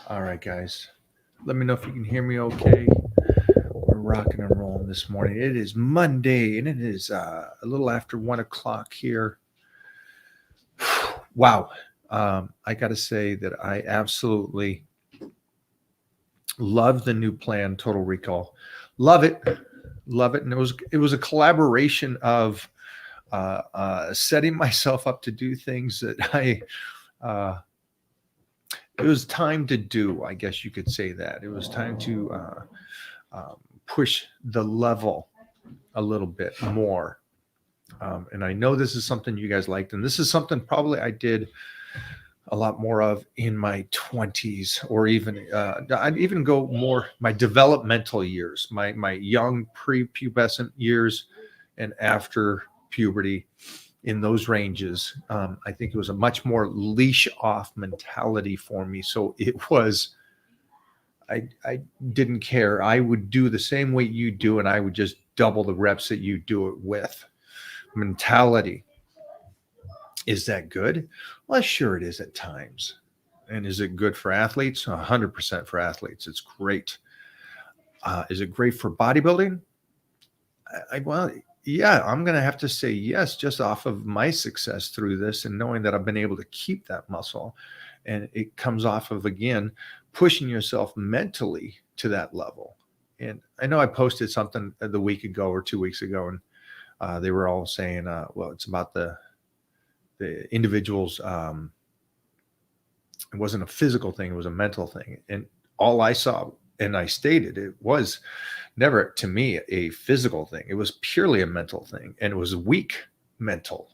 All right, guys. Let me know if you can hear me okay. We're rocking and rolling this morning. It is Monday and it is a little after 1 o'clock here. Wow. I got to say that I absolutely love the new plan, Total Recall. Love it. Love it. And it was a collaboration of setting myself up to do things that uh, it was time to do. I guess you could say that. It was time to push the level a little bit more. And I know this is something you guys liked, and this is something probably I did a lot more of in my 20s, or even I'd even go more my developmental years, my young prepubescent years, and after puberty. In those ranges, I think it was a much more leash off mentality for me. So it was I didn't care. I would do the same way you do, and I would just double the reps that you do it with. Mentality. Is that good? Well, sure it is at times. And is it good for athletes? 100% for athletes. It's great. Is it great for bodybuilding? Well, yeah, I'm going to have to say yes, just off of my success through this and knowing that I've been able to keep that muscle. And it comes off of, again, pushing yourself mentally to that level. And I know I posted something the week ago or 2 weeks ago, and they were all saying, well, it's about the individuals. It wasn't a physical thing; it was a mental thing. And all I saw, and I stated, it was never to me a physical thing. It was purely a mental thing, and it was weak mental.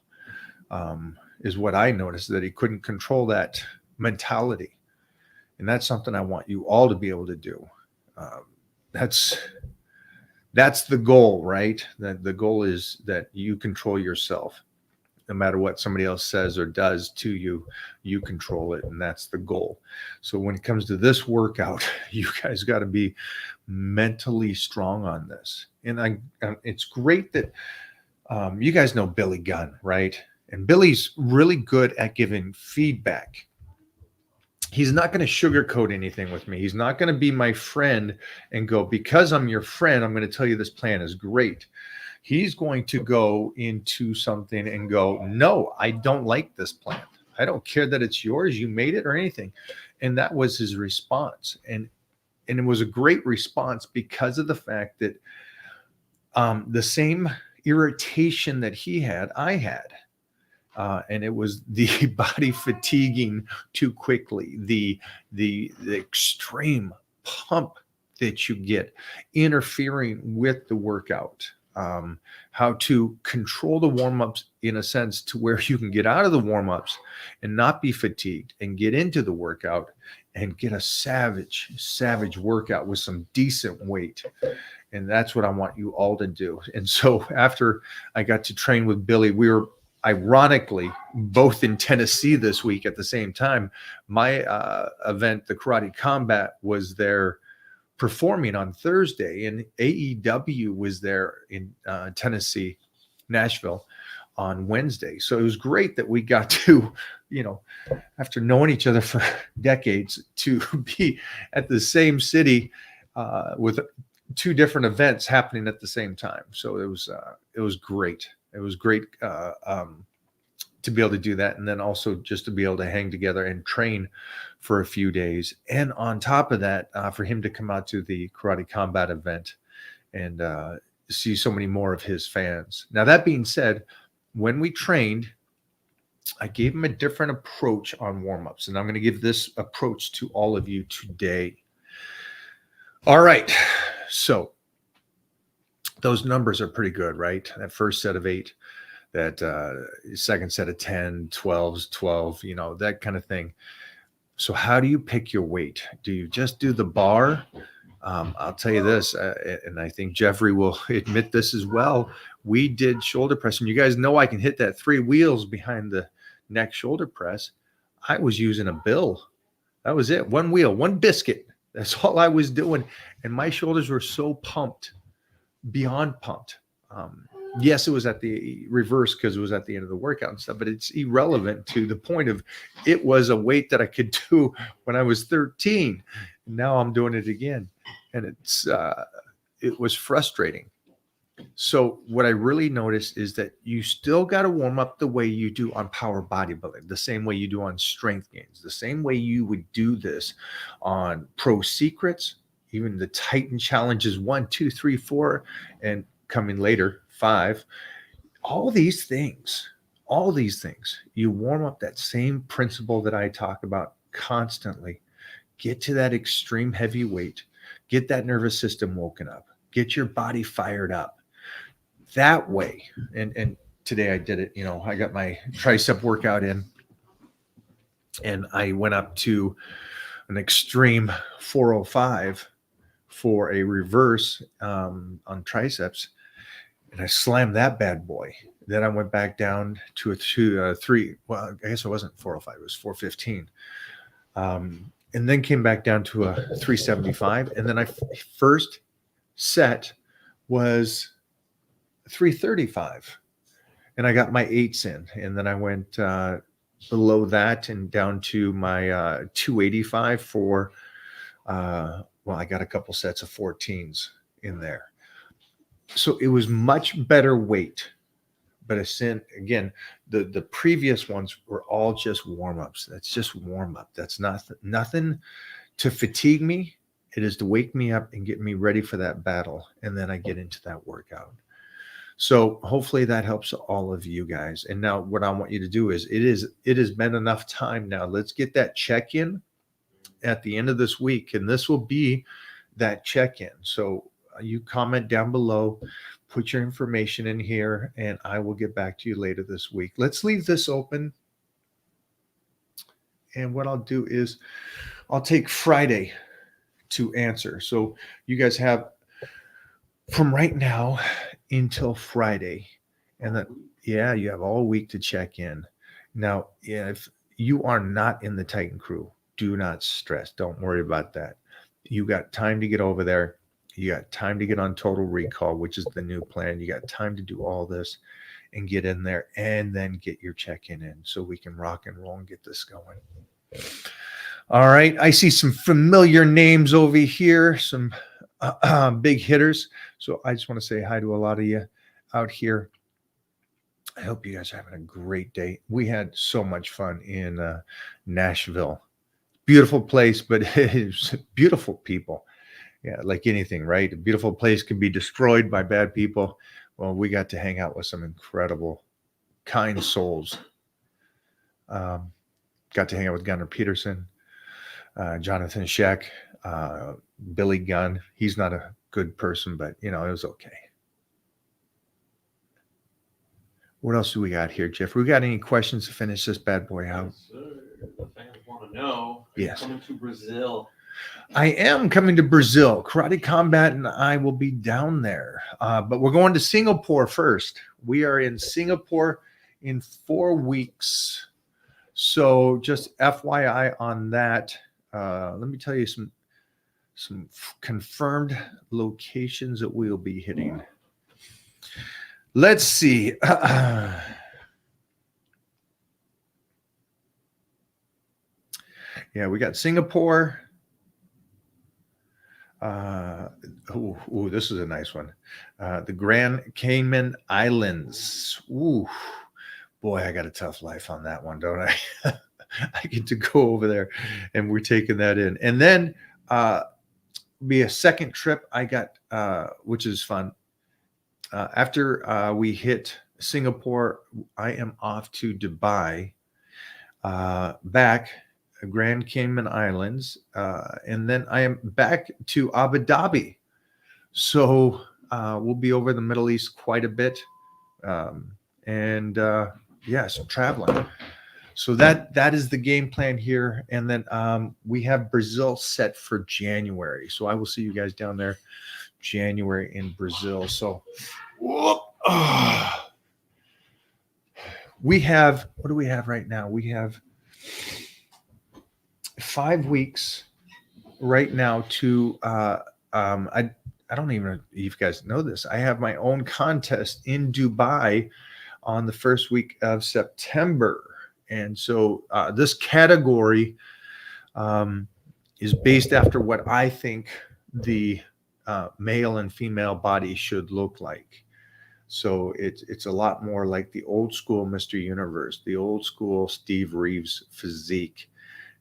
Is what I noticed, that he couldn't control that mentality, and that's something I want you all to be able to do. Um, that's that's the goal, right? That the goal is that you control yourself. No matter what somebody else says or does to you, you control it, and that's the goal. So when it comes to this workout, you guys got to be mentally strong on this. And it's great that you guys know Billy Gunn, right? And Billy's really good at giving feedback. He's not going to sugarcoat anything with me. He's not going to be my friend and go, because I'm your friend, I'm going to tell you this plan is great. He's going to go into something and go, no, I don't like this plan. I don't care that it's yours. You made it or anything. And that was his response. And it was a great response because of the fact that the same irritation that he had, I had. And it was the body fatiguing too quickly, the extreme pump that you get, interfering with the workout, how to control the warm-ups in a sense to where you can get out of the warm-ups and not be fatigued and get into the workout and get a savage workout with some decent weight. And that's what I want you all to do. And so after I got to train with Billy, we were ironically both in Tennessee this week at the same time. My event, the Karate Combat, was there performing on Thursday, and AEW was there in Tennessee, Nashville, on Wednesday. So it was great that we got to, after knowing each other for decades, to be at the same city with two different events happening at the same time. So it was great. It was great to be able to do that, and then also just to be able to hang together and train for a few days. And on top of that, for him to come out to the Karate Combat event and see so many more of his fans. Now, that being said, when we trained, I gave him a different approach on warm-ups, and I'm going to give this approach to all of you today. All right, so those numbers are pretty good, right? That first set of 8, that second set of 10, 12s, 12, that kind of thing. So how do you pick your weight? Do you just do the bar? I'll tell you this, and I think Jeffrey will admit this as well. We did shoulder press, and you guys know I can hit that 3 wheels behind the neck shoulder press. I was using a bill. That was it. 1 wheel, 1 biscuit. That's all I was doing. And my shoulders were so pumped, beyond pumped. Yes, it was at the reverse because it was at the end of the workout and stuff, but it's irrelevant to the point of it was a weight that I could do when I was 13. Now I'm doing it again. And it was frustrating. So what I really noticed is that you still got to warm up the way you do on power bodybuilding, the same way you do on strength gains, the same way you would do this on Pro Secrets, even the Titan challenges 1, 2, 3, 4, and coming later 5. All these things, you warm up that same principle that I talk about constantly. Get to that extreme heavy weight, get that nervous system woken up, get your body fired up. That way, and today I did it. I got my tricep workout in, and I went up to an extreme 405 for a reverse on triceps, and I slammed that bad boy. Then I went back down to a 3. Well, I guess it wasn't 405; it was 415. And then came back down to a 375, and then first set was 335, and I got my 8s in, and then I went below that and down to my 285 for I got a couple sets of 14s in there. So it was much better weight, but again, the previous ones were all just warm-ups. That's just warm-up. That's nothing to fatigue me. It is to wake me up and get me ready for that battle, and then I get into that workout. So hopefully that helps all of you guys. And now what I want you to do is it has been enough time now. Let's get that check-in at the end of this week, and this will be that check-in. So you comment down below, put your information in here, and I will get back to you later this week. Let's leave this open. And what I'll do is I'll take Friday to answer. So you guys have from right now until Friday, and that you have all week to check in. Now, if you are not in the Titan crew, do not stress. Don't worry about that. You got time to get over there. You got time to get on Total Recall, which is the new plan. You got time to do all this and get in there, and then get your check-in in so we can rock and roll and get this going. All right. I see some familiar names over here, some big hitters. So I just want to say hi to a lot of you out here. I hope you guys are having a great day. We had so much fun in Nashville. Beautiful place, but it's beautiful people. Yeah, like anything, right? A beautiful place can be destroyed by bad people. Well, we got to hang out with some incredible, kind souls. Got to hang out with Gunnar Peterson, Jonathan Sheck, Billy Gunn. He's not a good person, but it was okay. What else do we got here, Jeff? We got any questions to finish this bad boy out? Yes, sir. The fans want to know. Yes. Coming to Brazil. I am coming to Brazil. Karate Combat and I will be down there. But we're going to Singapore first. We are in Singapore in 4 weeks. So just FYI on that. Let me tell you some confirmed locations that we'll be hitting. Let's see. Yeah, we got Singapore. This is a nice one. The Grand Cayman Islands. Ooh, boy, I got a tough life on that one, don't I? I get to go over there, and we're taking that in. And then be a second trip I got, which is fun. After we hit Singapore, I am off to Dubai, back Grand Cayman Islands, and then I am back to Abu Dhabi. So we'll be over the Middle East quite a bit, and some traveling. So that is the game plan here, and then we have Brazil set for January. So I will see you guys down there, January in Brazil. So we have, what do we have right now? We have 5 weeks right now to I don't even know if you guys know this. I have my own contest in Dubai on the first week of September. And so this category is based after what I think the male and female body should look like. So it's a lot more like the old school Mr. Universe, the old school Steve Reeves physique.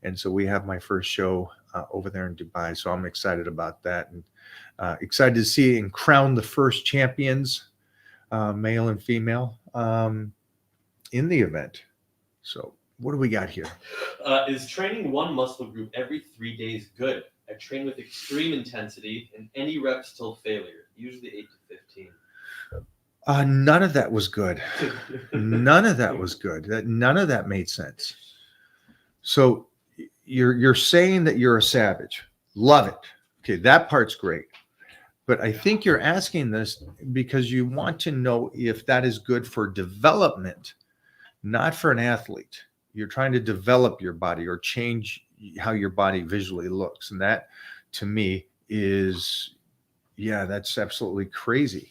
And so we have my first show over there in Dubai. So I'm excited about that, and excited to see and crown the first champions, male and female, in the event. So what do we got here? Is training one muscle group every 3 days good? I train with extreme intensity and any reps till failure, usually 8 to 15. None of that was good. None of that was good. None of that made sense. So you're saying that you're a savage. Love it. Okay, that part's great. But I think you're asking this because you want to know if that is good for development, not for an athlete. You're trying to develop your body or change how your body visually looks. And that, to me, is, yeah, that's absolutely crazy.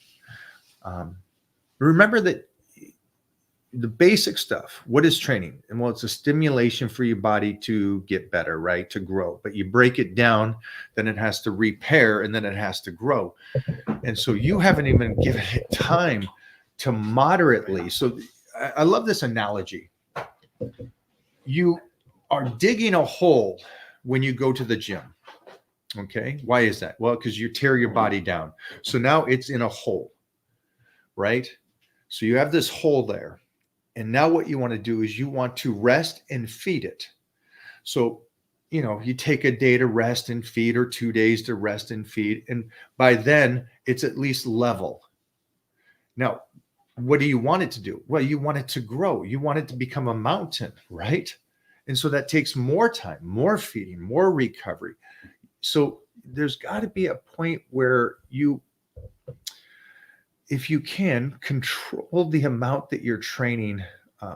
Remember that the basic stuff, what is training? And well, it's a stimulation for your body to get better, right? To grow. But you break it down, then it has to repair, and then it has to grow. And so you haven't even given it time to moderately. So I love this analogy. You are digging a hole when you go to the gym. Okay. Why is that? Well, because you tear your body down. So now it's in a hole, right? So you have this hole there. And now what you want to do is you want to rest and feed it. So, you take a day to rest and feed, or 2 days to rest and feed. And by then it's at least level. Now, what do you want it to do? Well, you want it to grow. You want it to become a mountain, right? And so that takes more time, more feeding, more recovery. So there's got to be a point where if you can control the amount that you're training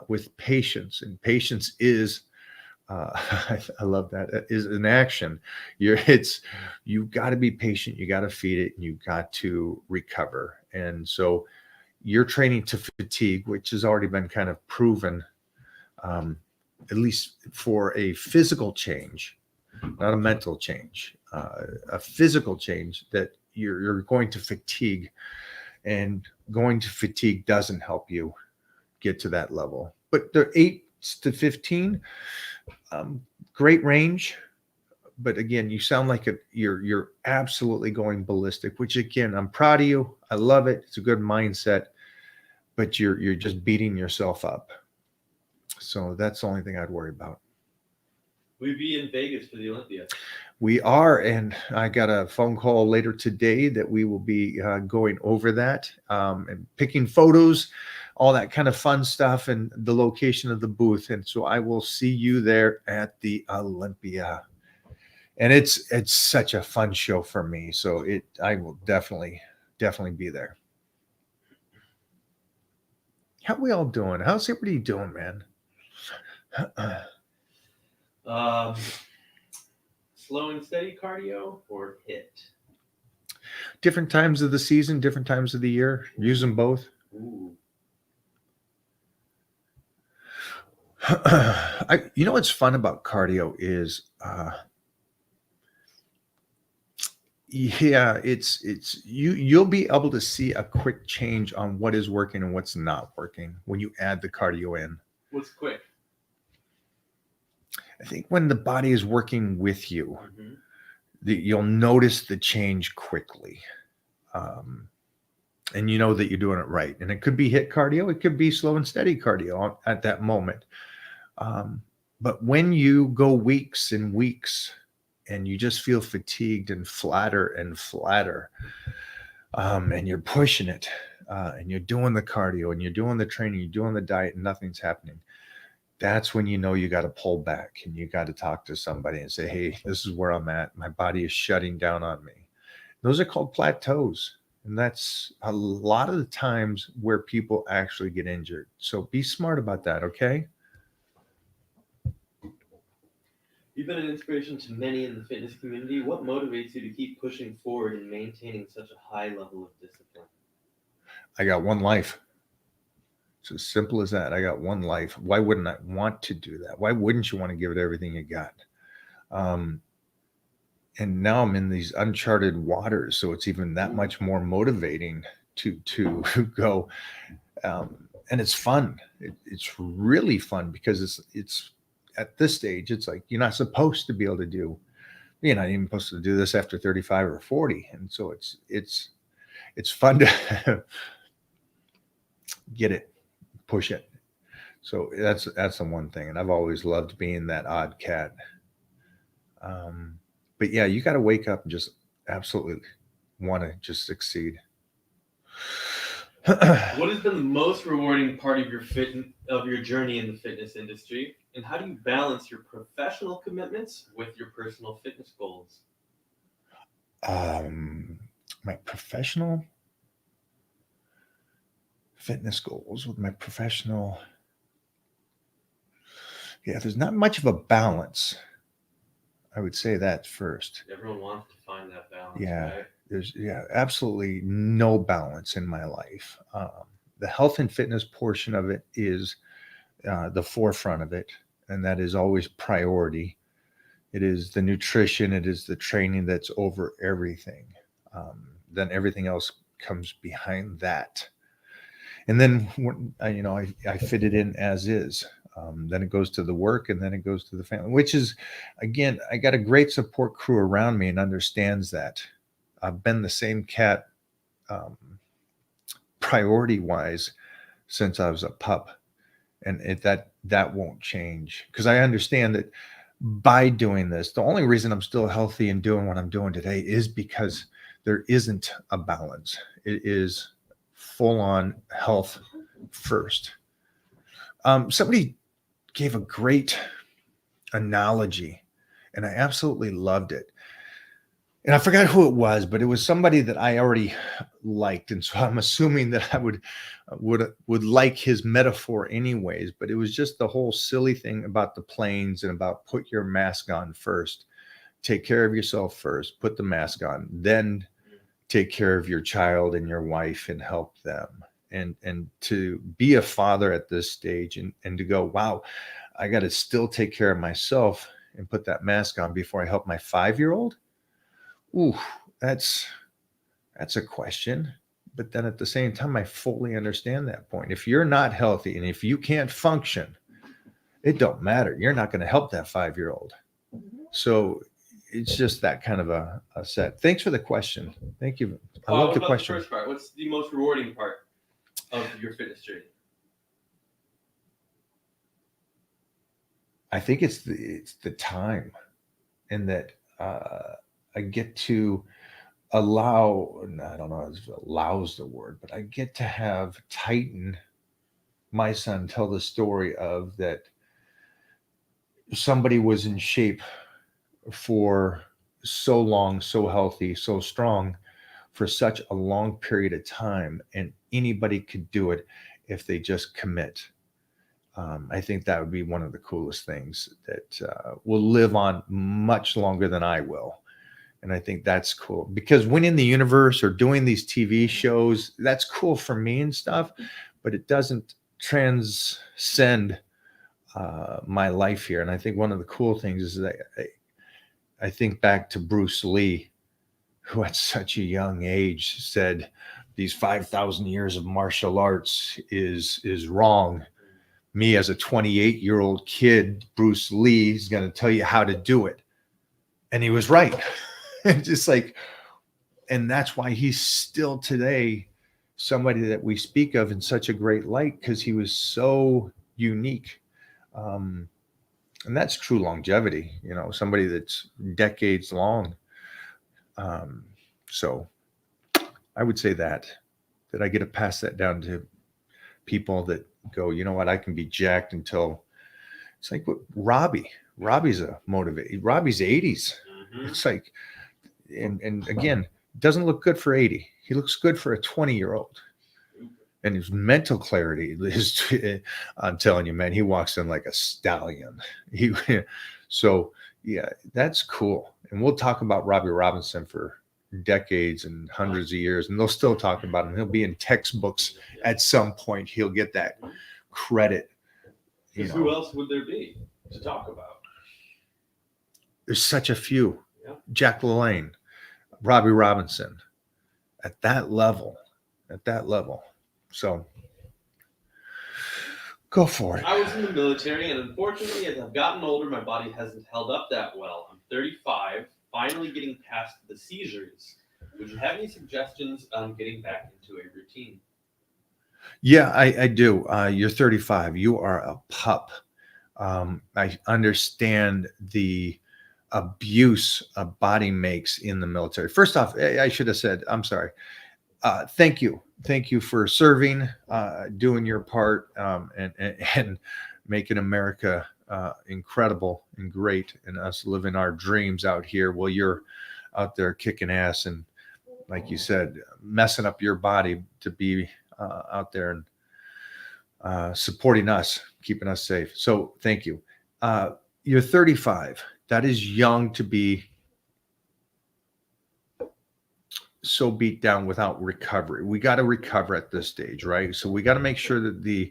with patience, and patience is, I love that, is an action. You've got to be patient. You got to feed it, and you've got to recover. And so you're training to fatigue, which has already been kind of proven, at least for a physical change, not a mental change, a physical change, that you're going to fatigue. And going to fatigue doesn't help you get to that level. But the 8 to 15, great range. But again, you sound like you're absolutely going ballistic, which again, I'm proud of you. I love it. It's a good mindset, but you're just beating yourself up. So that's the only thing I'd worry about. We'd be in Vegas for the Olympia. We are, and I got a phone call later today that we will be going over that and picking photos, all that kind of fun stuff, and the location of the booth. And so I will see you there at the Olympia. And it's such a fun show for me. So I will definitely be there. How we all doing? How's everybody doing, man? Slow and steady cardio or HIIT? Different times of the season, different times of the year. Use them both. Ooh. What's fun about cardio is, you'll be able to see a quick change on what is working and what's not working when you add the cardio in. What's quick? I think when the body is working with you, you'll notice the change quickly. And you know that you're doing it right. And it could be HIIT cardio. It could be slow and steady cardio at that moment. But when you go weeks and weeks and you just feel fatigued and flatter, and you're pushing it, and you're doing the cardio and you're doing the training, you're doing the diet, and nothing's happening, that's when you know you got to pull back and you got to talk to somebody and say, hey, this is where I'm at. My body is shutting down on me. Those are called plateaus. And that's a lot of the times where people actually get injured. So be smart about that, okay? You've been an inspiration to many in the fitness community. What motivates you to keep pushing forward and maintaining such a high level of discipline? I got one life. It's as simple as that. I got one life. Why wouldn't I want to do that? Why wouldn't you want to give it everything you got? And now I'm in these uncharted waters, so it's even that much more motivating to go. And it's fun. It's really fun because it's at this stage. It's like you're not supposed to be able to do. You're not even supposed to do this after 35 or 40, and so it's fun to get it, push it. So that's the one thing, and I've always loved being that odd cat. But yeah, you got to wake up and just absolutely want to just succeed. What has been the most rewarding part of your journey in the fitness industry, and how do you balance your professional commitments with your personal fitness goals? My professional fitness goals with my professional, yeah, there's not much of a balance. I would say that first. Everyone wants to find that balance, Yeah. right? There's absolutely no balance in my life. The health and fitness portion of it is the forefront of it, and that is always priority. It is the nutrition, it is the training that's over everything. Then everything else comes behind that. And then I fit it in as is. Then it goes to the work, and then it goes to the family, which is, again, I got a great support crew around me and understands that. I've been the same cat priority wise since I was a pup, and that won't change because I understand that by doing this, the only reason I'm still healthy and doing what I'm doing today is because there isn't a balance. It is full on health first. Somebody gave a great analogy, and I absolutely loved it. And I forgot who it was, but it was somebody that I already liked, and so I'm assuming that I would like his metaphor anyways. But it was just the whole silly thing about the planes and about put your mask on first, take care of yourself first, put the mask on, then take care of your child and your wife and help them. And to be a father at this stage and to go, wow, I got to still take care of myself and put that mask on before I help my 5-year-old. Ooh, that's a question. But then at the same time, I fully understand that point. If you're not healthy and if you can't function, it don't matter. You're not going to help that 5-year-old. So it's just that kind of a set. Thanks for the question. Thank you. I love the question. The first part? What's the most rewarding part of your fitness journey? I think it's the time, and that I get to allow, I don't know if allows the word, but I get to have Titan, my son, tell the story of that somebody was in shape for so long, so healthy, so strong for such a long period of time, and anybody could do it if they just commit. I think that would be one of the coolest things that will live on much longer than I will. And I think that's cool because winning the universe or doing these TV shows, that's cool for me and stuff, but it doesn't transcend my life here. And I think one of the cool things is that I think back to Bruce Lee, who at such a young age said these 5,000 years of martial arts is wrong. Me as a 28-year-old kid, Bruce Lee is going to tell you how to do it. And he was right. Just like, and that's why he's still today somebody that we speak of in such a great light, because he was so unique. And that's true longevity, somebody that's decades long. So I would say that I get to pass that down to people that go, you know what, I can be jacked until it's like what Robbie's a motivated. Robbie's 80s. Mm-hmm. It's like, and again, doesn't look good for 80. He looks good for a 20-year-old. And his mental clarity is, I'm telling you, man, he walks in like a stallion. So Yeah, that's cool. And we'll talk about Robbie Robinson for decades and hundreds of years, and they'll still talk about him. He'll be in textbooks at some point. He'll get that credit. You Because who know, else would there be to talk about? there's such a few. Yeah. Jack LaLanne, Robbie Robinson, at that level, So go for it. I was in the military, and unfortunately, as I've gotten older, my body hasn't held up that well. I'm 35, finally getting past the seizures. Would you have any suggestions on getting back into a routine? Yeah, I do. You're 35. You are a pup. I understand the abuse a body makes in the military. First off, I should have said, I'm sorry. Thank you. Thank you for serving, doing your part, and making America incredible and great, and us living our dreams out here while you're out there kicking ass and, like you said, messing up your body to be out there and supporting us, keeping us safe. So thank you. You're 35. That is young to be so beat down without recovery. We got to recover at this stage, right? So we got to make sure that the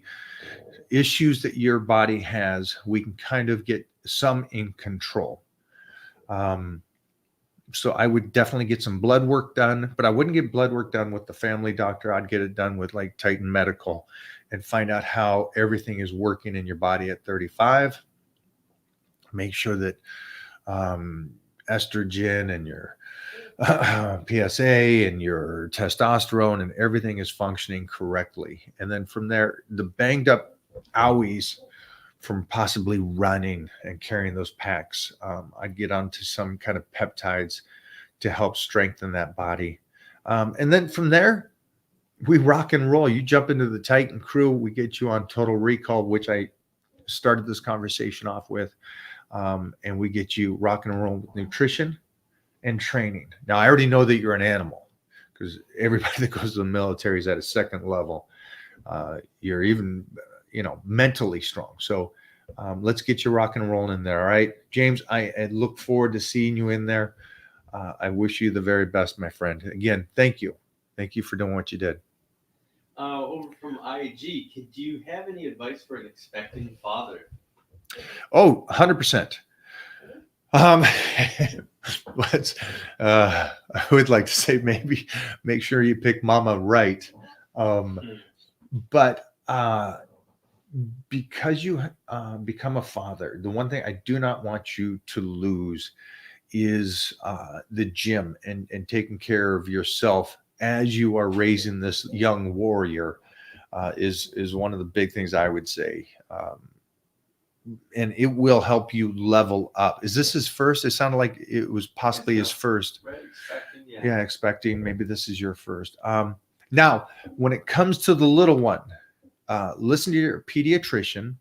issues that your body has, we can kind of get some in control. So I would definitely get some blood work done, but I wouldn't get blood work done with the family doctor. I'd get it done with like Titan Medical and find out how everything is working in your body at 35. Make sure that estrogen and your PSA and your testosterone and everything is functioning correctly. And then from there, the banged up owies from possibly running and carrying those packs, I'd get onto some kind of peptides to help strengthen that body. And then from there, we rock and roll. You jump into the Titan crew. We get you on Total Recall, which I started this conversation off with. And we get you rock and roll with nutrition and training. Now, I already know that you're an animal because everybody that goes to the military is at a second level. You're even, mentally strong. So let's get you rock and rolling in there. All right, James, I look forward to seeing you in there. I wish you the very best, my friend. Again, thank you. Thank you for doing what you did. Over from IG, could you have any advice for an expecting father? Oh, 100%. But I would like to say maybe make sure you pick mama right. But because you become a father, the one thing I do not want you to lose is the gym and taking care of yourself as you are raising this young warrior is one of the big things I would say. And it will help you level up. Is this his first? It sounded like it was possibly his first. Right, Expecting maybe this is your first. Now, when it comes to the little one, listen to your pediatrician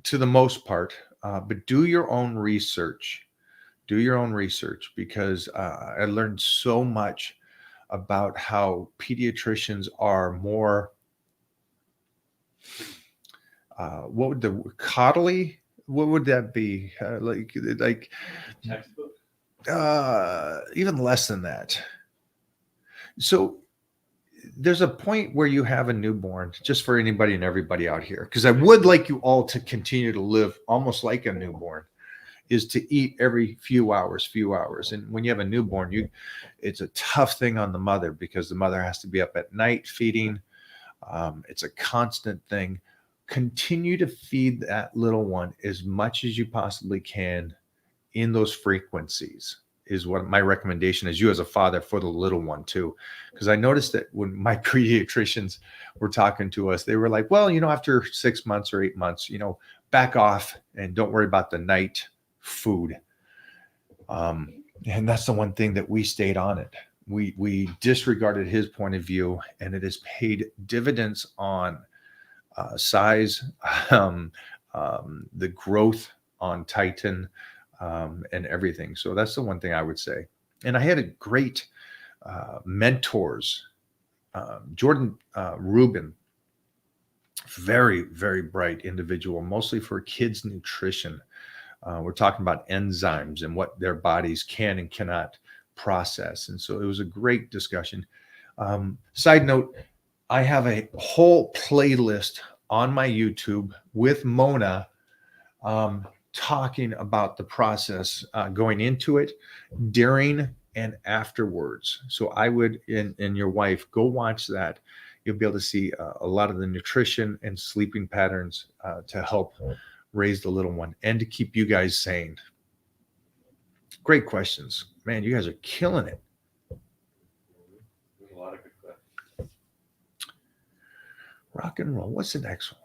to the most part, but do your own research. Do your own research because I learned so much about how pediatricians are more what would the coddly? What would that be? Like textbook? Even less than that. So there's a point where you have a newborn, just for anybody and everybody out here, because I would like you all to continue to live almost like a newborn, is to eat every few hours. And when you have a newborn, it's a tough thing on the mother because the mother has to be up at night feeding. It's a constant thing. Continue to feed that little one as much as you possibly can in those frequencies is what my recommendation is, you as a father, for the little one too. Because I noticed that when my pediatricians were talking to us, they were like, well, after 6 months or 8 months, back off and don't worry about the night food. And that's the one thing that we stayed on it. We disregarded his point of view, and it has paid dividends on size, the growth on Titan, and everything. So that's the one thing I would say. And I had a great mentors, Jordan Rubin, very, very bright individual, mostly for kids nutrition. We're talking about enzymes and what their bodies can and cannot process. And so it was a great discussion. Side note, I have a whole playlist on my YouTube with Mona talking about the process going into it, during, and afterwards. So I would, and your wife, go watch that. You'll be able to see a lot of the nutrition and sleeping patterns to help raise the little one and to keep you guys sane. Great questions. Man, you guys are killing it. There's a lot of good questions. Rock and roll. What's the next one?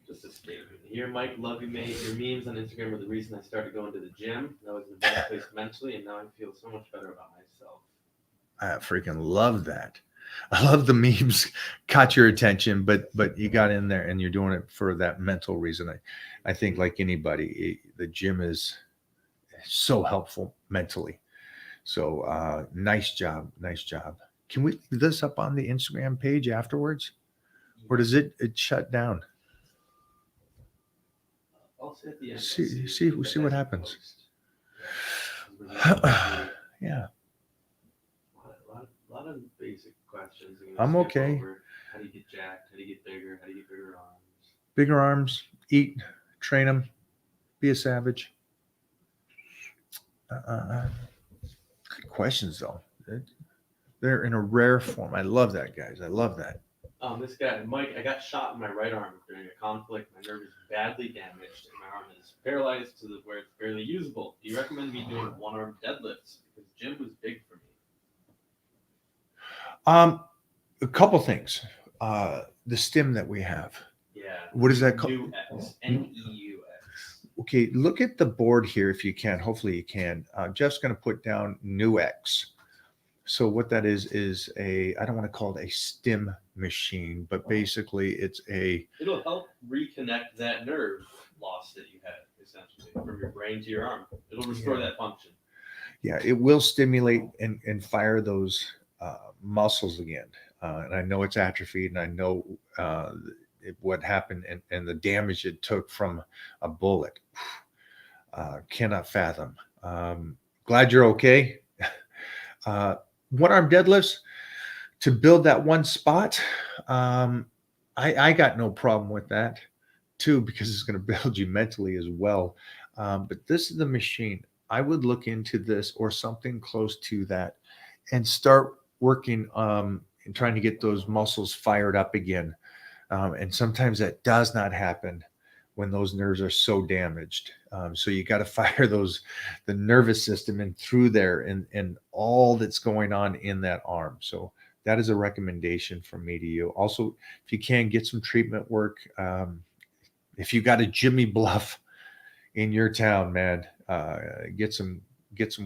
Just a statement. Here, Mike, love you, mate. Your memes on Instagram were the reason I started going to the gym. I was in a better place mentally, and now I feel so much better about myself. I freaking love that. I love the memes caught your attention, but you got in there and you're doing it for that mental reason. I think like anybody, the gym is so helpful mentally. So nice job. Can we leave this up on the Instagram page afterwards? Or does it shut down? I'll say at the end. See what happens. Yeah. A lot of basic questions. I'm okay. How do you get jacked? How do you get bigger? How do you get bigger arms? Bigger arms, eat, train them, be a savage. Good questions, though. They're in a rare form. I love that, guys. I love that. This guy, Mike, I got shot in my right arm during a conflict. My nerve is badly damaged, and my arm is paralyzed to where it's barely usable. Do you recommend me doing one-arm deadlifts? Because gym was big for me. A couple things. The stim that we have. Yeah. What is that called? NEUX. NEUX. Okay, look at the board here if you can. Hopefully you can. Jeff's going to put down NEUX. So what that is a, I don't want to call it a stim machine, but basically it'll help reconnect that nerve loss that you had, essentially, from your brain to your arm. It'll restore that function. Yeah, it will stimulate and fire those muscles again. And I know it's atrophied, and I know what happened and the damage it took from a bullet. Cannot fathom. Glad you're okay. One-arm deadlifts to build that one spot. I got no problem with that too, because it's going to build you mentally as well. But this is the machine. I would look into this or something close to that and start working and trying to get those muscles fired up again. And sometimes that does not happen when those nerves are so damaged. So you got to fire the nervous system and through there and all that's going on in that arm. So that is a recommendation from me to you. Also, if you can get some treatment work, if you got a Jimmy Bluff in your town, man, get some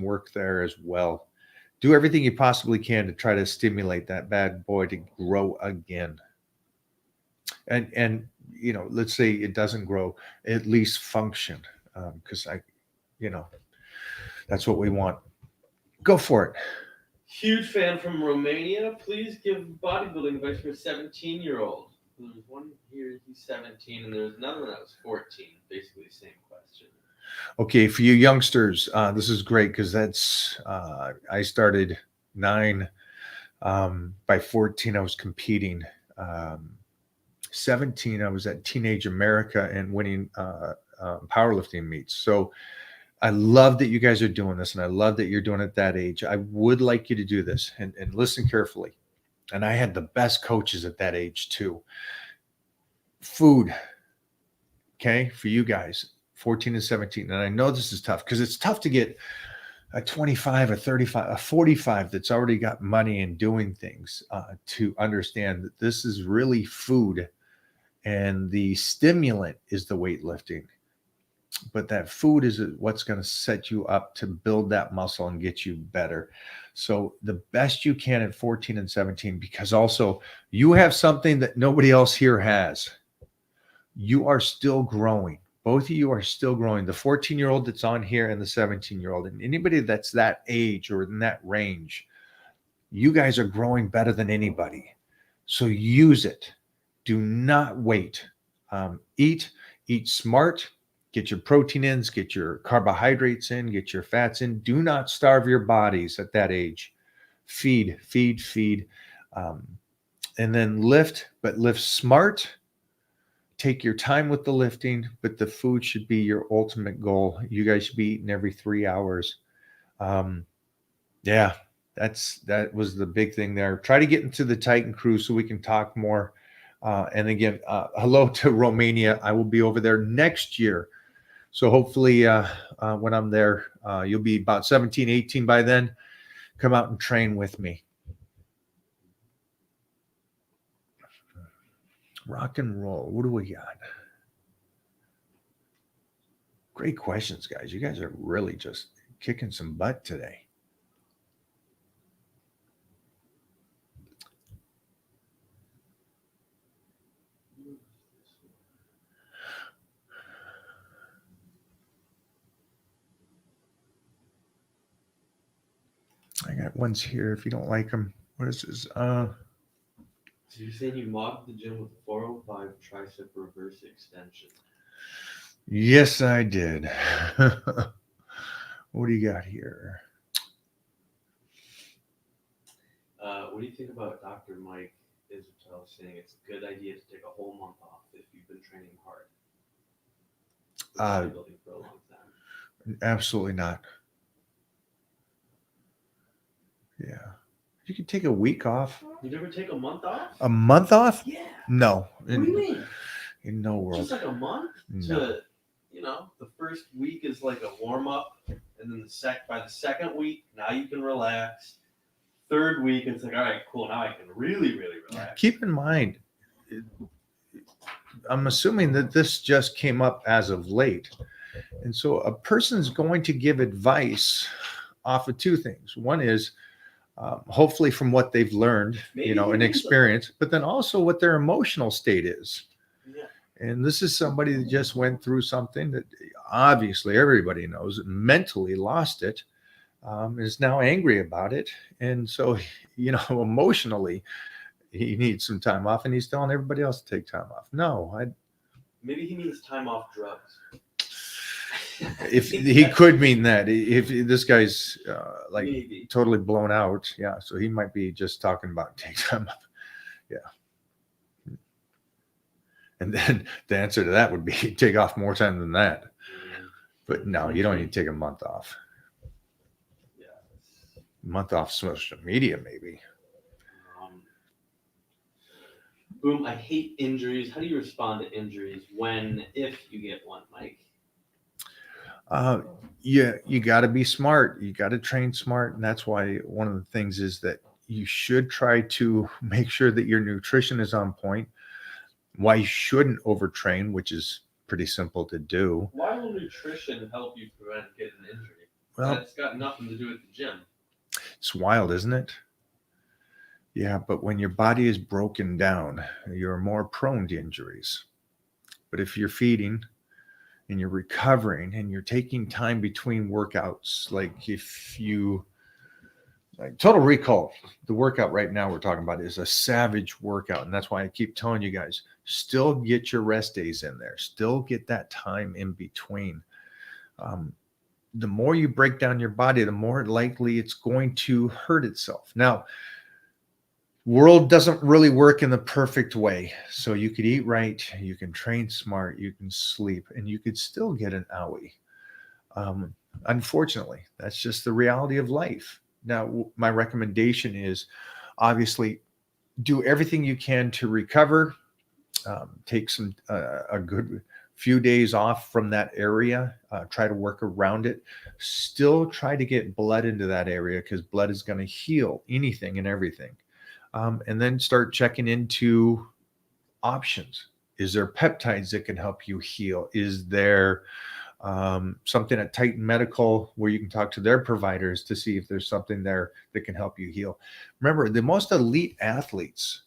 work there as well. Do everything you possibly can to try to stimulate that bad boy to grow again. And you know, let's say it doesn't grow, at least function, because that's what we want. Go for it. Huge fan from Romania. Please give bodybuilding advice for a 17-year-old. There's one here, he's 17, and there's another one that was 14. Basically the same question. Okay, for you youngsters, this is great because that's I started 9. By 14, I was competing. 17, I was at Teenage America and winning powerlifting meets. So I love that you guys are doing this, and I love that you're doing it at that age. I would like you to do this and listen carefully. And I had the best coaches at that age too. Food, okay, for you guys, 14 and 17. And I know this is tough because it's tough to get a 25, a 35, a 45 that's already got money and doing things to understand that this is really food. And the stimulant is the weightlifting. But that food is what's going to set you up to build that muscle and get you better. So the best you can at 14 and 17, because also you have something that nobody else here has. You are still growing. Both of you are still growing. The 14-year-old that's on here and the 17-year-old, and anybody that's that age or in that range, you guys are growing better than anybody. So use it. Do not wait Eat smart. Get your protein in, get your carbohydrates in, get your fats in. Do not starve your bodies at that age. Feed, feed, feed. And then lift, but lift smart. Take your time with the lifting, but the food should be your ultimate goal. You guys should be eating every 3 hours. Yeah, that was the big thing there. Try to get into the Titan crew so we can talk more. And again, hello to Romania. I will be over there next year. So hopefully when I'm there, you'll be about 17, 18 by then. Come out and train with me. Rock and roll. What do we got? Great questions, guys. You guys are really just kicking some butt today. I got ones here. If you don't like them, what is this? So you're saying you mocked the gym with a 405 tricep reverse extension? Yes, I did. What do you got here? What do you think about Dr. Mike Israel saying it's a good idea to take a whole month off if you've been training hard? Bodybuilding for a long time. Absolutely not. Yeah. You can take a week off. You never take a month off? A month off? Yeah. No. What do you mean? In no world. Just like a month? No. The first week is like a warm up, and then by the second week, now you can relax. Third week, it's like, all right, cool, now I can really, really relax. Keep in mind, I'm assuming that this just came up as of late. And so a person's going to give advice off of two things. One is hopefully from what they've learned, and experience, but then also what their emotional state is. Yeah. And this is somebody that just went through something that obviously everybody knows, mentally lost it, is now angry about it. And so, emotionally, he needs some time off, and he's telling everybody else to take time off. No, maybe he needs time off drugs. If he could mean that, if this guy's Maybe. totally blown out, yeah. So he might be just talking about take time off, yeah. And then the answer to that would be take off more time than that. But no, you don't need to take a month off. Yeah. A month off social media, maybe. Boom, I hate injuries. How do you respond to injuries if you get one, Mike? You got to be smart. You got to train smart. And that's why one of the things is that you should try to make sure that your nutrition is on point. Why you shouldn't overtrain, which is pretty simple to do. Why will nutrition help you prevent getting an injury? Well, that's got nothing to do with the gym. It's wild, isn't it? Yeah, but when your body is broken down, you're more prone to injuries. But if you're feeding and you're recovering and you're taking time between workouts, like if you Total Recall, the workout right now we're talking about is a savage workout. And that's why I keep telling you guys, still get your rest days in there. Still get that time in between. The more you break down your body, the more likely it's going to hurt itself. Now, world doesn't really work in the perfect way. So you could eat right, you can train smart, you can sleep, and you could still get an owie. Unfortunately, that's just the reality of life. Now, my recommendation is obviously do everything you can to recover. Take a good few days off from that area. Try to work around it. Still try to get blood into that area because blood is going to heal anything and everything. And then start checking into options. Is there peptides that can help you heal? Is there something at Titan Medical where you can talk to their providers to see if there's something there that can help you heal? Remember, the most elite athletes,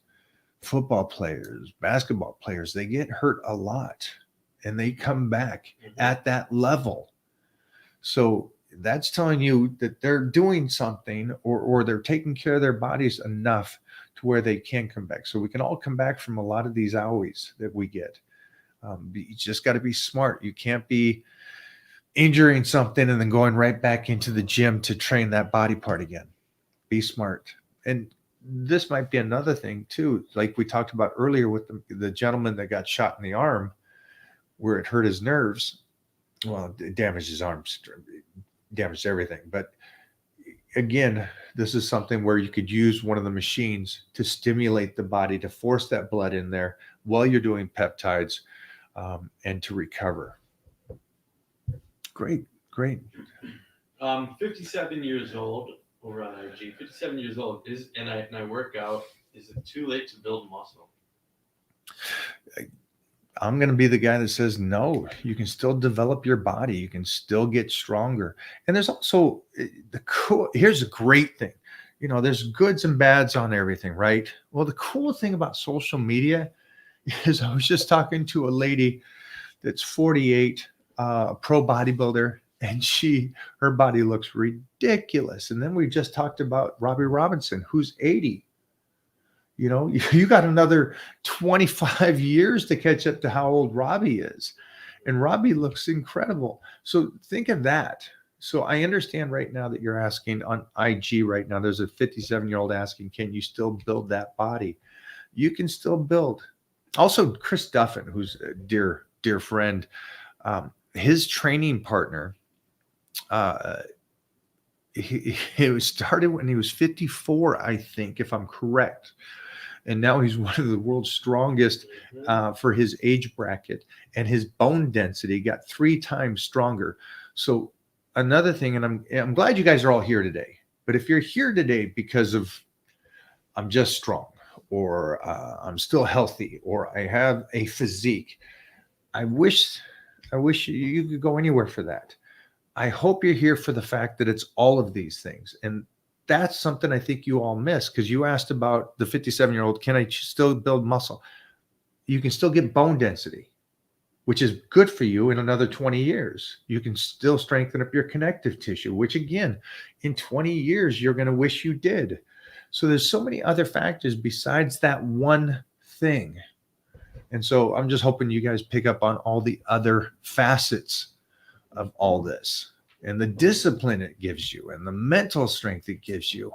football players, basketball players, they get hurt a lot and they come back at that level. So that's telling you that they're doing something or they're taking care of their bodies enough to where they can come back. So we can all come back from a lot of these owies that we get. You just got to be smart. You can't be injuring something and then going right back into the gym to train that body part again. Be smart. And this might be another thing too, like we talked about earlier with the gentleman that got shot in the arm where it hurt his nerves. Well, it damaged his arms, damaged everything. But again, this is something where you could use one of the machines to stimulate the body, to force that blood in there while you're doing peptides, and to recover. Great. 57 years old over on IG. 57 years old and I work out. Is it too late to build muscle? I'm going to be the guy that says no. You can still develop your body. You can still get stronger. And there's also here's a great thing. There's goods and bads on everything, right? Well, the cool thing about social media is I was just talking to a lady that's 48, a pro bodybuilder, and her body looks ridiculous. And then we just talked about Robbie Robinson, who's 80. You got another 25 years to catch up to how old Robbie is. And Robbie looks incredible. So think of that. So I understand right now that you're asking on IG right now, there's a 57-year-old asking, can you still build that body? You can still build. Also, Chris Duffin, who's a dear friend, his training partner, he started when he was 54, I think, if I'm correct. And now he's one of the world's strongest for his age bracket, and his bone density got 3 times stronger. So another thing, and I'm glad you guys are all here today, but if you're here today because of I'm just strong, or I'm still healthy, or I have a physique, I wish you could go anywhere for that. I hope you're here for the fact that it's all of these things. And that's something I think you all miss, because you asked about the 57-year-old, can I still build muscle? You can still get bone density, which is good for you in another 20 years. You can still strengthen up your connective tissue, which again, in 20 years, you're going to wish you did. So there's so many other factors besides that one thing. And so I'm just hoping you guys pick up on all the other facets of all this, and the discipline it gives you, and the mental strength it gives you.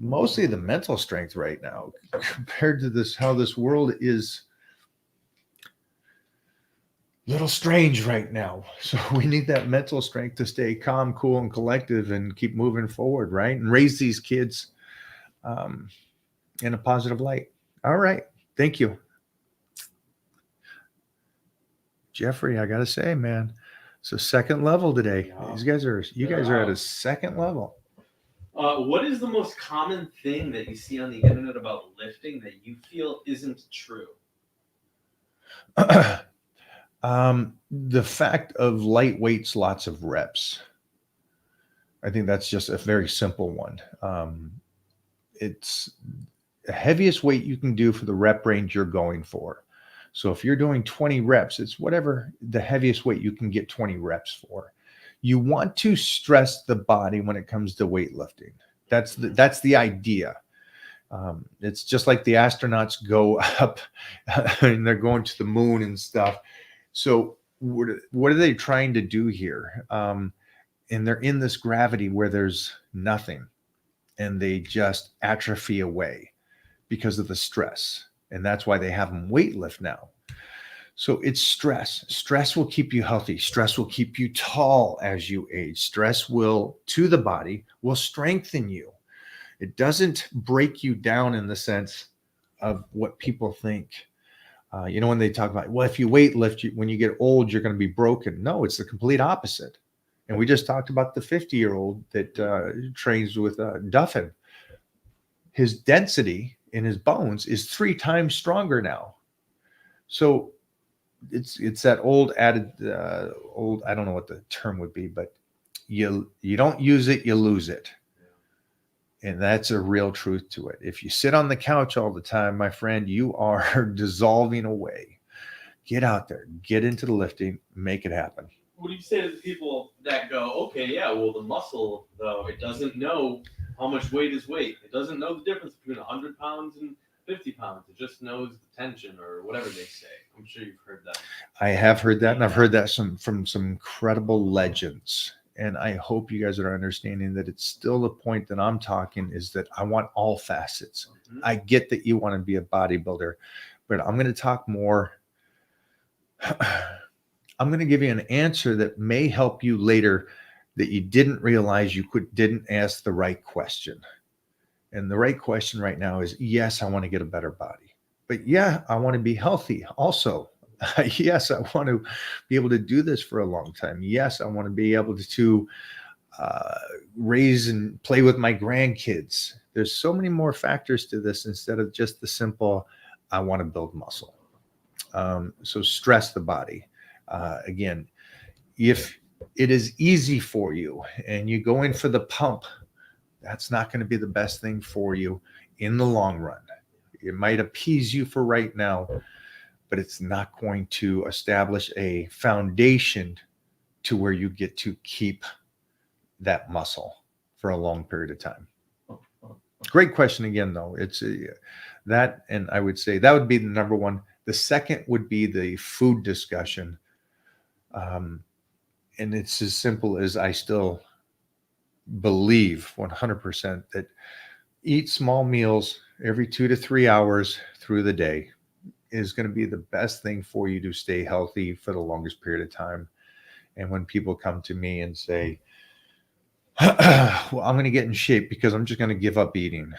Mostly the mental strength right now, compared to how this world is a little strange right now. So we need that mental strength to stay calm, cool, and collective and keep moving forward, right? And raise these kids in a positive light. All right. Thank you. Jeffrey, I got to say, man, so second level today. Yeah. You guys are at a second level. What is the most common thing that you see on the internet about lifting that you feel isn't true? The fact of light weights, lots of reps. I think that's just a very simple one. It's the heaviest weight you can do for the rep range you're going for. So if you're doing 20 reps, it's whatever the heaviest weight you can get 20 reps for. You want to stress the body when it comes to weightlifting. That's the idea. It's just like the astronauts go up and they're going to the moon and stuff. So what are they trying to do here? And they're in this gravity where there's nothing, and they just atrophy away because of the stress. And that's why they have them weightlift now. So it's stress. Stress will keep you healthy. Stress will keep you tall as you age. Stress will, to the body, will strengthen you. It doesn't break you down in the sense of what people think. When they talk about, well, if you weightlift, when you get old, you're going to be broken. No, it's the complete opposite. And we just talked about the 50-year-old that trains with Duffin. His density in his bones is 3 times stronger now. So it's that old I don't know what the term would be, but you don't use it, you lose it. And that's a real truth to it. If you sit on the couch all the time, my friend, you are dissolving away. Get out there, get into the lifting, make it happen. What do you say to the people that go, okay, yeah, well, the muscle, though, it doesn't know how much weight is weight. It doesn't know the difference between 100 pounds and 50 pounds. It just knows the tension or whatever they say. I'm sure you've heard that. I have heard that, and I've heard that from some incredible legends. And I hope you guys are understanding that it's still the point that I'm talking is that I want all facets. Mhm. I get that you want to be a bodybuilder, but I'm going to talk more. I'm going to give you an answer that may help you later that you didn't realize you didn't ask the right question. And the right question right now is, yes, I want to get a better body. But yeah, I want to be healthy also. Yes, I want to be able to do this for a long time. Yes, I want to be able to raise and play with my grandkids. There's so many more factors to this instead of just the simple, I want to build muscle. So stress the body. Again, if it is easy for you and you go in for the pump, that's not going to be the best thing for you in the long run. It might appease you for right now, but it's not going to establish a foundation to where you get to keep that muscle for a long period of time. Great question again, though. It's that, and I would say that would be the number one. The second would be the food discussion. And it's as simple as I still believe 100% that eat small meals every 2 to 3 hours through the day is going to be the best thing for you to stay healthy for the longest period of time. And when people come to me and say, well, I'm going to get in shape because I'm just going to give up eating.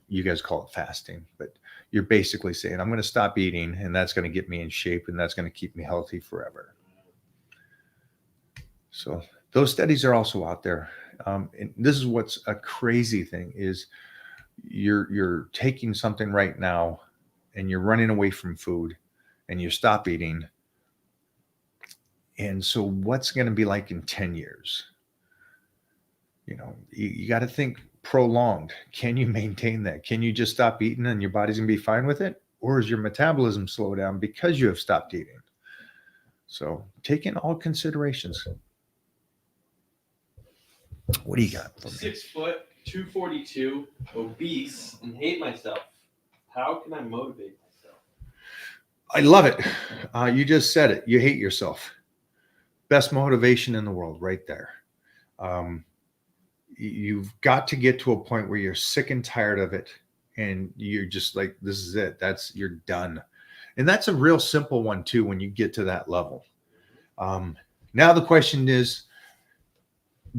You guys call it fasting, but you're basically saying, I'm going to stop eating and that's going to get me in shape and that's going to keep me healthy forever. So those studies are also out there. And this is what's a crazy thing is you're taking something right now and you're running away from food and you stop eating. And so what's going to be like in 10 years? You know, you got to think prolonged. Can you maintain that? Can you just stop eating and your body's going to be fine with it? Or is your metabolism slow down because you have stopped eating? So take in all considerations. What do you got for me? 6 foot, 242, obese, and hate myself. How can I motivate myself? I love it. You just said it. You hate yourself. Best motivation in the world right there. You've got to get to a point where you're sick and tired of it. And you're just like, this is it. You're done. And that's a real simple one too, when you get to that level. Now the question is,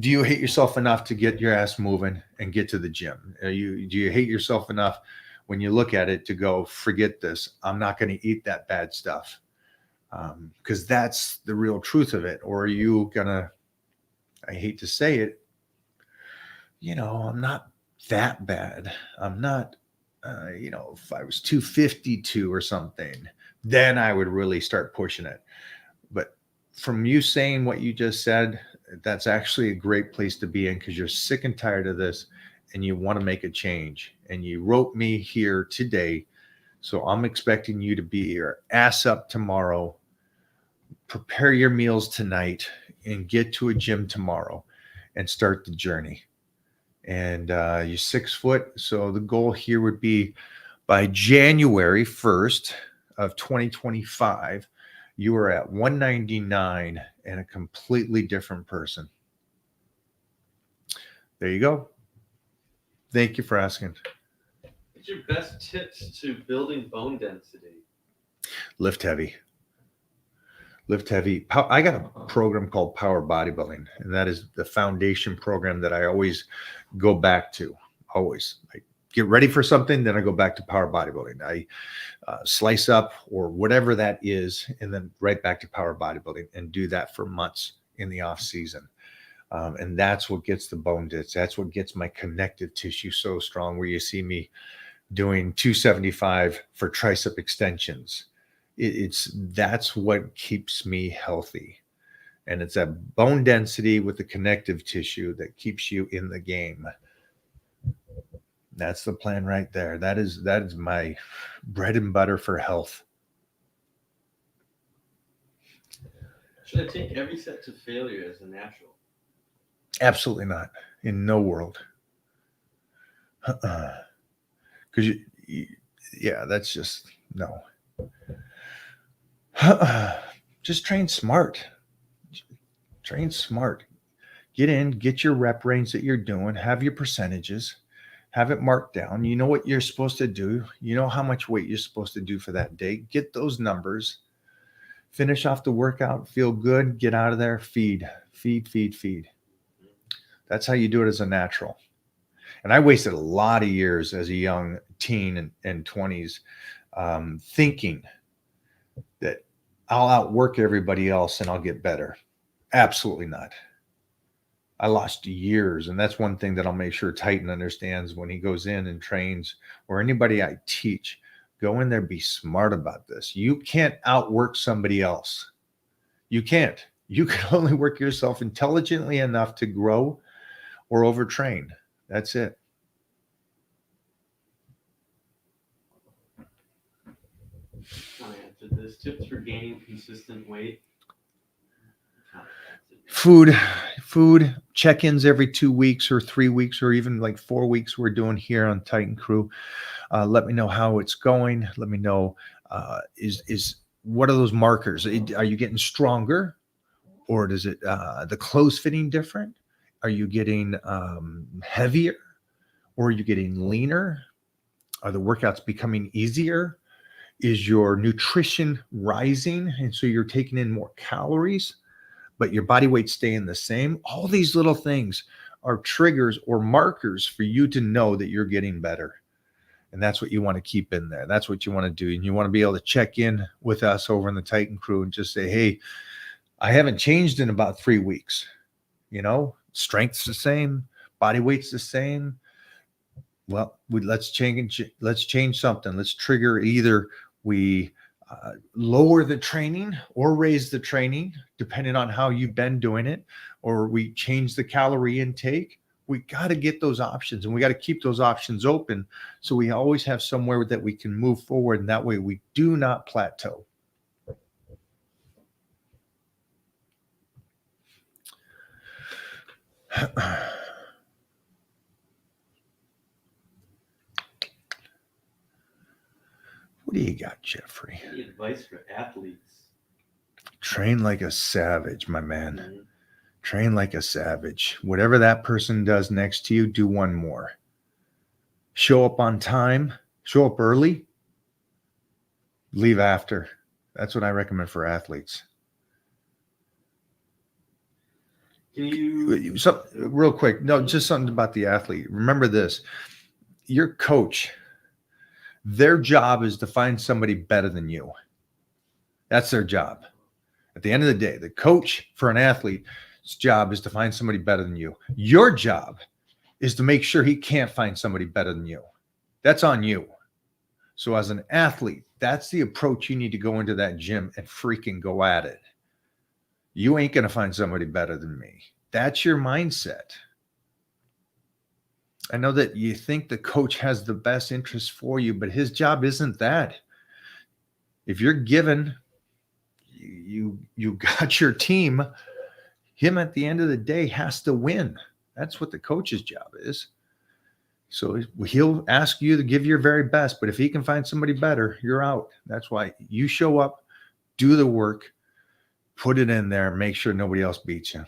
do you hate yourself enough to get your ass moving and get to the gym? Do you hate yourself enough when you look at it to go, forget this. I'm not going to eat that bad stuff. Because that's the real truth of it. Or are you going to, I hate to say it, I'm not that bad. I'm not, if I was 252 or something, then I would really start pushing it. But from you saying what you just said, that's actually a great place to be in because you're sick and tired of this and you want to make a change. And you wrote me here today. So I'm expecting you to be your ass up tomorrow. Prepare your meals tonight and get to a gym tomorrow and start the journey. And you're 6 foot. So the goal here would be by January 1st of 2025, you are at 199 and a completely different person. There you go. Thank you for asking. What's your best tips to building bone density? Lift heavy. Lift heavy. I got a program called Power Bodybuilding, and that is the foundation program that I always go back to. Always. I get ready for something, then I go back to Power Bodybuilding. I slice up or whatever that is, and then right back to Power Bodybuilding and do that for months in the off season. And that's what gets the bone dits. That's what gets my connective tissue so strong, where you see me doing 275 for tricep extensions. That's what keeps me healthy. And it's that bone density with the connective tissue that keeps you in the game. That's the plan right there. That is my bread and butter for health. Should I take every set to failure as a natural? Absolutely not. In no world. Because yeah, that's just no. Just train smart. Train smart. Get in, get your rep range that you're doing, have your percentages, have it marked down. You know what you're supposed to do. You know how much weight you're supposed to do for that day. Get those numbers. Finish off the workout, feel good, get out of there, feed, feed, feed, feed. That's how you do it as a natural. And I wasted a lot of years as a young teen and 20s thinking that I'll outwork everybody else and I'll get better. Absolutely not. I lost years. And that's one thing that I'll make sure Titan understands when he goes in and trains, or anybody I teach. Go in there, be smart about this. You can't outwork somebody else. You can't. You can only work yourself intelligently enough to grow or overtrain. That's it. I answered this. Tips for gaining consistent weight. Food, check-ins every 2 weeks or 3 weeks or even like 4 weeks we're doing here on Titan Crew. Let me know how it's going. Let me know what are those markers? Are you getting stronger, or does it the clothes fitting different? Are you getting heavier, or are you getting leaner? Are the workouts becoming easier? Is your nutrition rising, and so you're taking in more calories, but your body weight staying the same? All these little things are triggers or markers for you to know that you're getting better. And that's what you want to keep in there. That's what you want to do. And you want to be able to check in with us over in the Titan Crew and just say, hey, I haven't changed in about 3 weeks. You know, strength's the same, body weight's the same. Well, let's change something. Let's trigger either we lower the training or raise the training, depending on how you've been doing it, or we change the calorie intake. We got to get those options, and we got to keep those options open so we always have somewhere that we can move forward, and that way we do not plateau. What do you got, Jeffrey? Any advice for athletes? Train like a savage, my man. Mm-hmm. Train like a savage. Whatever that person does next to you, do one more. Show up on time. Show up early. Leave after. That's what I recommend for athletes. Can you... real quick, no, just something about the athlete. Remember this. Your coach, their job is to find somebody better than you. That's their job. At the end of the day, the coach for an athlete's job is to find somebody better than you. Your job is to make sure he can't find somebody better than you. That's on you. So as an athlete, that's the approach you need to go into that gym and freaking go at it. You ain't going to find somebody better than me. That's your mindset. I know that you think the coach has the best interest for you, but his job isn't that. If you're given, you got your team, him at the end of the day has to win. That's what the coach's job is. So he'll ask you to give your very best, but if he can find somebody better, you're out. That's why you show up, do the work, put it in there, make sure nobody else beats you.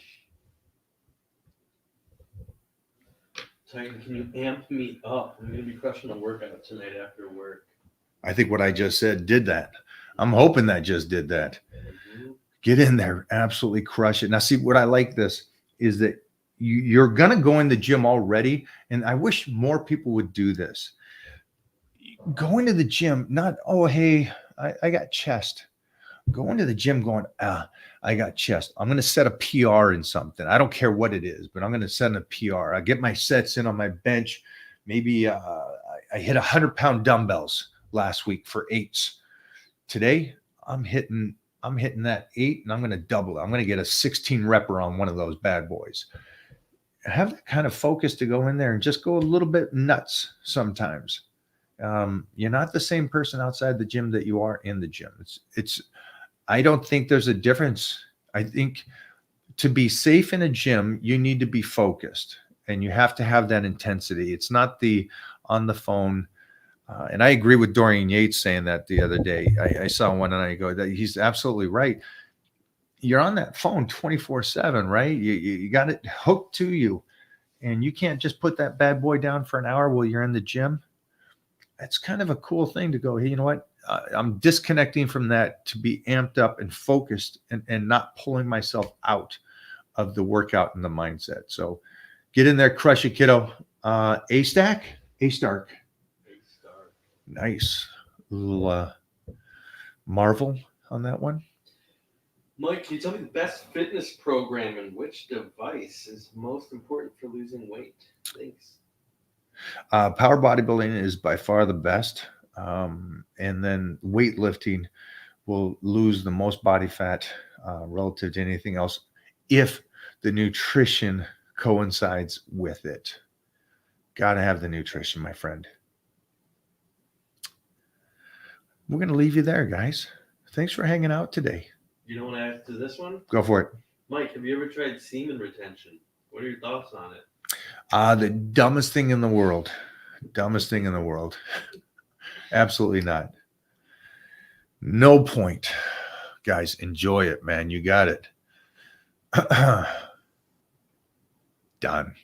Titan, can you amp me up? I'm going to be crushing a workout tonight after work. I think what I just said did that. I'm hoping that just did that. Mm-hmm. Get in there, absolutely crush it. Now, see, what I like this is that you're going to go in the gym already, and I wish more people would do this. Go into the gym, not, oh, hey, I got chest. Go into the gym going, I got chest. I'm going to set a PR in something. I don't care what it is, but I'm going to set a PR. I get my sets in on my bench. Maybe I hit 100-pound dumbbells last week for 8s. Today, I'm hitting that 8, and I'm going to double it. I'm going to get a 16 repper on one of those bad boys. Have that kind of focus to go in there and just go a little bit nuts sometimes. You're not the same person outside the gym that you are in the gym. I don't think there's a difference. I think to be safe in a gym, you need to be focused, and you have to have that intensity. It's not the on the phone And I agree with Dorian Yates saying that the other day. I saw one and I go, that he's absolutely right. You're on that phone 24/7, right? You got it hooked to you, and you can't just put that bad boy down for an hour while you're in the gym. That's kind of a cool thing to go, hey, you know what? I'm disconnecting from that to be amped up and focused and not pulling myself out of the workout and the mindset. So get in there, crush it, kiddo. A-Stack? A-Stark. A-Star. Nice. Little Marvel on that one. Mike, can you tell me the best fitness program and which device is most important for losing weight? Thanks. Power bodybuilding is by far the best. And then weightlifting will lose the most body fat relative to anything else if the nutrition coincides with it. Got to have the nutrition, my friend. We're going to leave you there, guys. Thanks for hanging out today. You don't want to add to this one? Go for it. Mike, have you ever tried semen retention? What are your thoughts on it? The dumbest thing in the world. Dumbest thing in the world. Absolutely not. No point. Guys, enjoy it, man. You got it. Done.